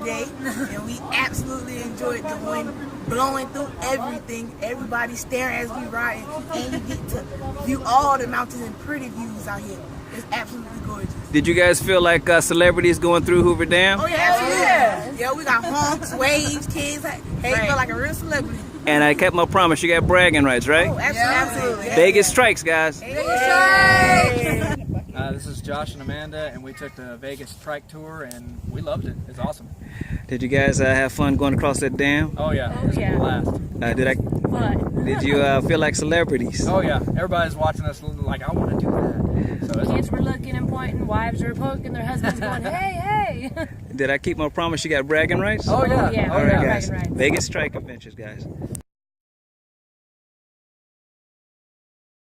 today, and we absolutely enjoyed the wind blowing through everything. Everybody staring as we ride, and you get to view all the mountains and pretty views out here. It's absolutely gorgeous. Did you guys feel like celebrities going through Hoover Dam? Oh yeah, absolutely. Yeah, we got honks, waves, kids. Hey, you feel like a real celebrity. And I kept my promise. You got bragging rights, right? Oh, absolutely. Yeah. Vegas Strikes, guys. This is Josh and Amanda, and we took the Vegas Trike tour, and we loved it. It's awesome. Did you guys have fun going across that dam? Oh yeah, it was a blast. Did you feel like celebrities? Oh yeah, everybody's watching us like, I want to do that. So it's Kids were looking and pointing, wives were poking their husbands going, hey, hey. Did I keep my promise? You got bragging rights? Oh yeah. Yeah. All right, bragging guys. rights. Vegas Strike Adventures, guys.